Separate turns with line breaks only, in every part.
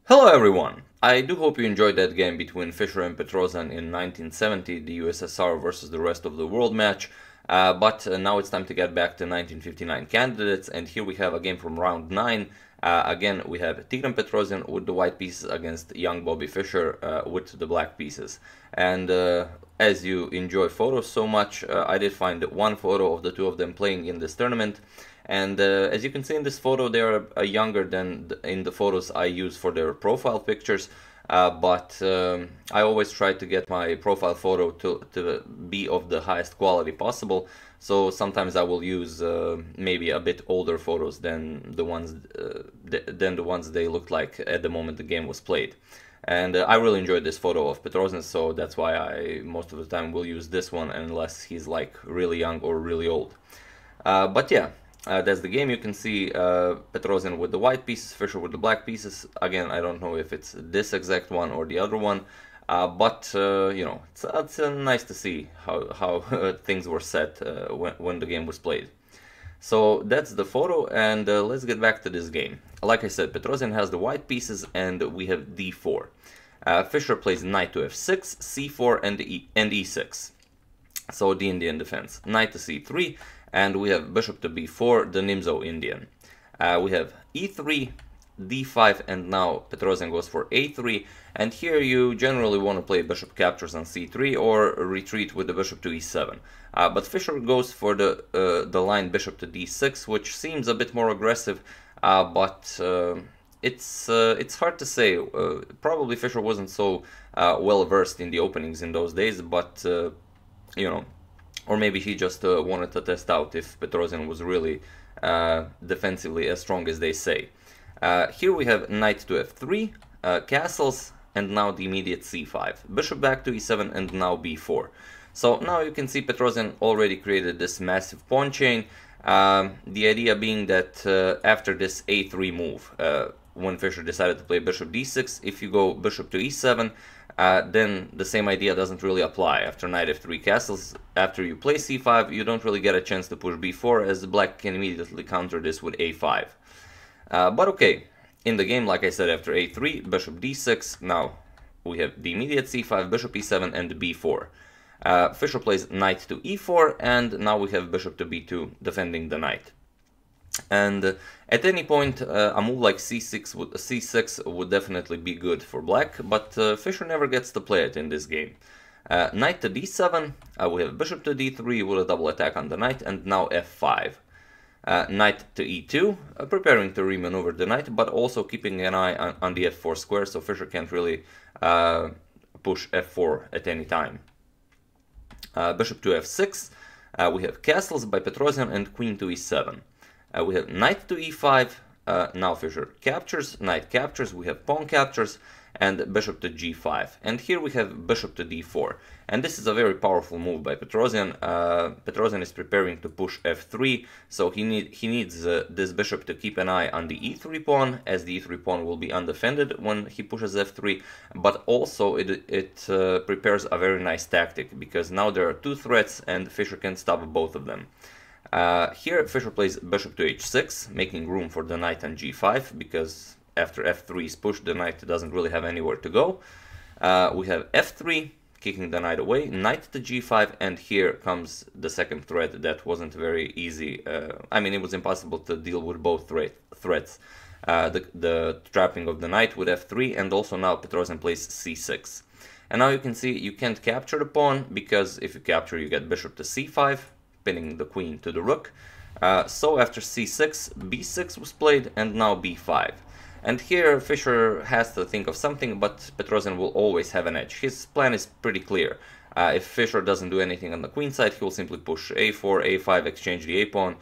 Hello everyone! I do hope you enjoyed that game between Fischer and Petrosian in 1970, the USSR versus the rest of the world match, but now it's time to get back to 1959 candidates, and here we have a game from round 9. Again, we have Tigran Petrosian with the white pieces against young Bobby Fischer with the black pieces. And as you enjoy photos so much, I did find one photo of the two of them playing in this tournament. And as you can see in this photo, they are younger than in the photos I use for their profile pictures. But I always try to get my profile photo to be of the highest quality possible. So sometimes I will use maybe a bit older photos than the ones they looked like at the moment the game was played. And I really enjoyed this photo of Petrosian, so that's why I most of the time will use this one unless he's like really young or really old. But yeah. That's the game. You can see Petrosian with the white pieces, Fischer with the black pieces. Again, I don't know if it's this exact one or the other one, but you know, it's nice to see how things were set when the game was played. So that's the photo, and let's get back to this game. Like I said, Petrosian has the white pieces, and we have d4. Fischer plays knight to f6, c4, and e6. So the Indian defense. Knight to c3. And we have bishop to b4, the Nimzo Indian. We have e3, d5, and now Petrosian goes for a3. And here you generally want to play bishop captures on c3 or retreat with the bishop to e7. But Fischer goes for the line bishop to d6, which seems a bit more aggressive, but it's hard to say. Probably Fischer wasn't so well versed in the openings in those days, but you know. Or maybe he just wanted to test out if Petrosian was really defensively as strong as they say. Here we have knight to f3, castles, and now the immediate c5. Bishop back to e7 and now b4. So now you can see Petrosian already created this massive pawn chain. The idea being that after this a3 move, when Fischer decided to play bishop d6, if you go bishop to e7, then the same idea doesn't really apply. After knight f3 castles, after you play c5, you don't really get a chance to push b4, as the black can immediately counter this with a5. But okay, in the game, like I said, after a3, bishop d6, now we have the immediate c5, bishop e7, and b4. Fischer plays knight to e4, and now we have bishop to b2, defending the knight. And at any point, a move like c6 would definitely be good for black, but Fischer never gets to play it in this game. Knight to d7, we have bishop to d3 with a double attack on the knight, and now f5. Knight to e2, preparing to remaneuver the knight, but also keeping an eye on the f4 square, so Fischer can't really push f4 at any time. Bishop to f6, we have castles by Petrosian and queen to e7. We have knight to e5, now Fischer captures, knight captures, we have pawn captures, and bishop to g5. And here we have bishop to d4. And this is a very powerful move by Petrosian. Petrosian is preparing to push f3, so he needs this bishop to keep an eye on the e3 pawn, as the e3 pawn will be undefended when he pushes f3, but also it prepares a very nice tactic, because now there are two threats and Fischer can stop both of them. Here Fischer plays bishop to h6, making room for the knight on g5, because after f3 is pushed, the knight doesn't really have anywhere to go. We have f3, kicking the knight away, knight to g5, and here comes the second threat that wasn't very easy. I mean, it was impossible to deal with both threats. The trapping of the knight with f3, and also now Petrosian plays c6. And now you can see you can't capture the pawn, because if you capture, you get bishop to c5, pinning the queen to the rook. So after c6, b6 was played, and now b5. And here Fischer has to think of something, but Petrosian will always have an edge. His plan is pretty clear. If Fischer doesn't do anything on the queen side, he will simply push a4, a5, exchange the a-pawn,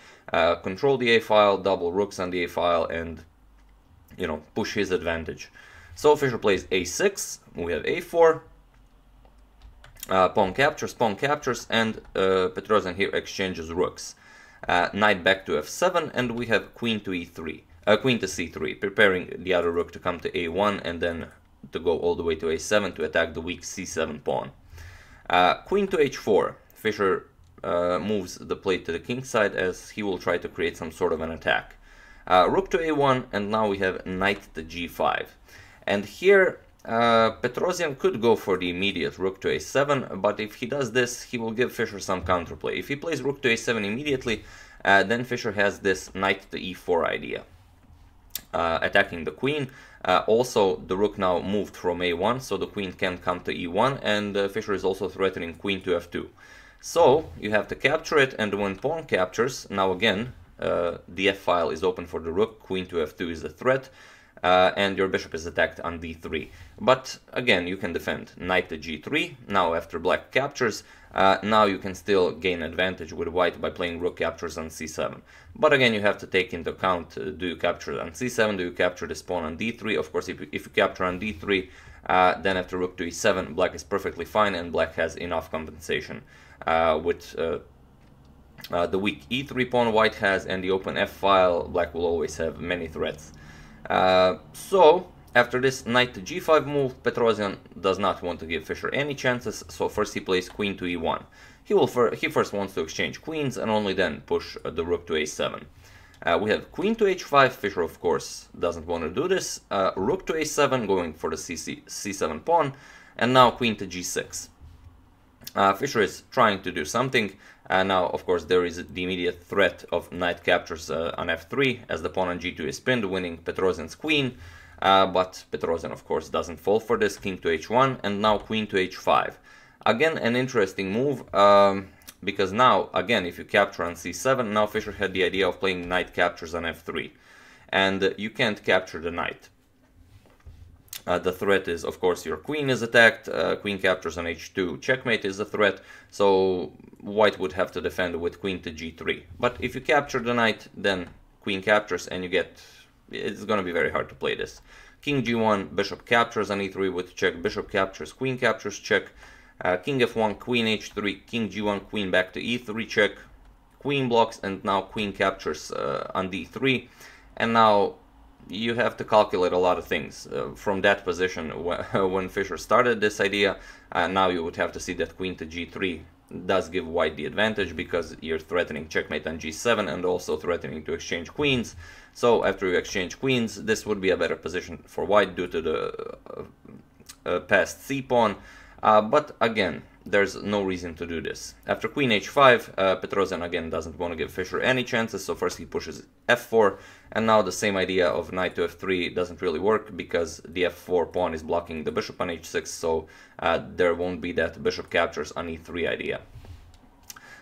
control the a-file, double rooks on the a-file, and, you know, push his advantage. So Fischer plays a6, we have a4, pawn captures, and Petrosian here exchanges rooks. Knight back to f7, and we have queen to e3. Queen to c3, preparing the other rook to come to a1 and then to go all the way to a7 to attack the weak c7 pawn. Queen to h4, Fischer moves the plate to the king side, as he will try to create some sort of an attack. Rook to a1, and now we have knight to g5. And here Petrosian could go for the immediate rook to a7, but if he does this, he will give Fischer some counterplay. If he plays rook to a7 immediately, then Fischer has this knight to e4 idea, attacking the queen. Also, the rook now moved from a1, so the queen can come to e1, and Fischer is also threatening queen to f2. So you have to capture it, and when pawn captures, now again, the f-file is open for the rook, queen to f2 is a threat, and your bishop is attacked on d3. But again, you can defend knight to g3. Now after black captures, now you can still gain advantage with white by playing rook captures on c7. But again, you have to take into account, do you capture on c7, do you capture this pawn on d3? Of course, if you capture on d3, then after rook to e7, black is perfectly fine, and black has enough compensation with the weak e3 pawn white has, and the open f-file, black will always have many threats. So after this knight to g5 move, Petrosian does not want to give Fischer any chances, so first he plays queen to e1. He first wants to exchange queens and only then push the rook to a7. We have queen to h5, Fischer of course doesn't want to do this, rook to a7 going for the c7 pawn, and now queen to g6. Fischer is trying to do something. Now, of course, there is the immediate threat of knight captures on f3, as the pawn on g2 is pinned, winning Petrosian's queen. But Petrosian, of course, doesn't fall for this. King to h1, and now queen to h5. Again, an interesting move, because now, again, if you capture on c7, now Fischer had the idea of playing knight captures on f3. And you can't capture the knight. The threat is, of course, your queen is attacked, queen captures on h2, checkmate is a threat, so white would have to defend with queen to g3. But if you capture the knight, then queen captures and you get, it's going to be very hard to play this. King g1, bishop captures on e3 with check, bishop captures, queen captures, check, king f1, queen h3, king g1, queen back to e3, check, queen blocks, and now queen captures on d3, and now you have to calculate a lot of things from that position. When Fischer started this idea, now you would have to see that queen to g3 does give white the advantage, because you're threatening checkmate on g7 and also threatening to exchange queens. So after you exchange queens, this would be a better position for white due to the passed c pawn. But again, there's no reason to do this. After queen h5, Petrosian again doesn't want to give Fischer any chances, so first he pushes f4, and now the same idea of knight to f3 doesn't really work, because the f4 pawn is blocking the bishop on h6, so there won't be that bishop captures on e3 idea.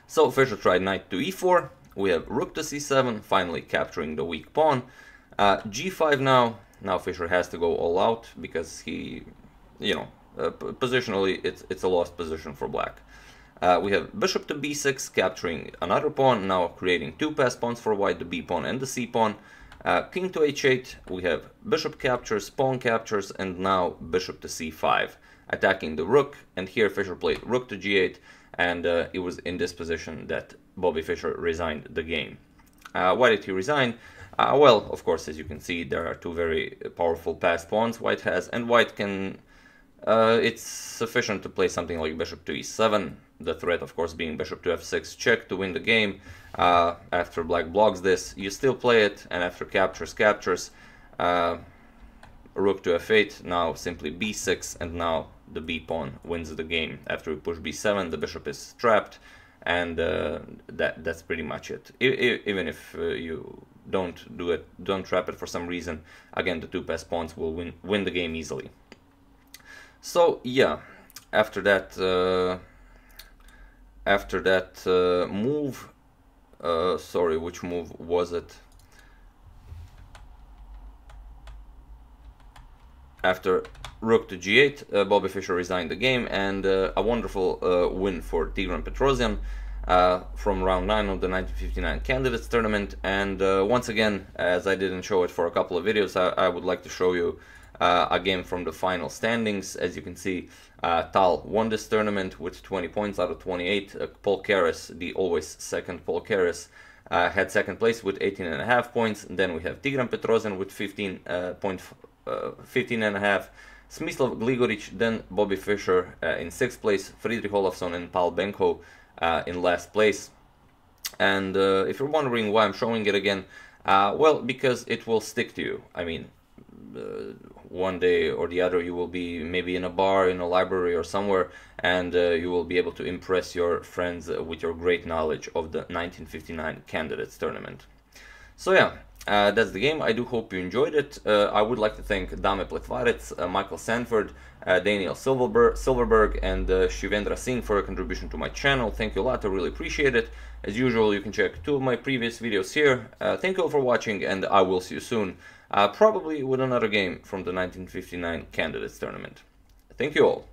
So Fischer tried knight to e4, we have rook to c7, finally capturing the weak pawn, g5 now Fischer has to go all out, because he, positionally, it's a lost position for black. We have bishop to b6, capturing another pawn, now creating two passed pawns for white, the b pawn and the c pawn. King to h8, we have bishop captures, pawn captures, and now bishop to c5, attacking the rook. And here Fischer played rook to g8, and it was in this position that Bobby Fischer resigned the game. Why did he resign? Well, of course, as you can see, there are two very powerful passed pawns white has, and white can... it's sufficient to play something like bishop to e7, the threat of course being bishop to f6 check to win the game. After black blocks this, you still play it, and after captures, rook to f8, now simply b6, and now the b pawn wins the game. After we push b7, the bishop is trapped, and that's pretty much it. Even if you don't do it, don't trap it for some reason, again the two passed pawns will win the game easily. So yeah, after that move, sorry, which move was it? After rook to g8, Bobby Fischer resigned the game, and a wonderful win for Tigran Petrosian from round 9 of the 1959 Candidates Tournament. And once again, as I didn't show it for a couple of videos, I would like to show you a game from the final standings. As you can see, Tal won this tournament with 20 points out of 28. Paul Keres, the always second Paul Keres, had second place with 18.5 points. And then we have Tigran Petrosian with 15.5. Smislav Gligoric, then Bobby Fischer in 6th place, Friedrich Olafsson and Paul Benko in last place. And if you're wondering why I'm showing it again, well, because it will stick to you. I mean, one day or the other you will be maybe in a bar, in a library or somewhere, and you will be able to impress your friends with your great knowledge of the 1959 Candidates Tournament. So yeah, that's the game. I do hope you enjoyed it. I would like to thank Dame Pletvarec, Michael Sanford, Daniel Silverberg, and Shivendra Singh for a contribution to my channel. Thank you a lot, I really appreciate it. As usual, you can check 2 of my previous videos here. Thank you all for watching, and I will see you soon, probably with another game from the 1959 Candidates Tournament. Thank you all.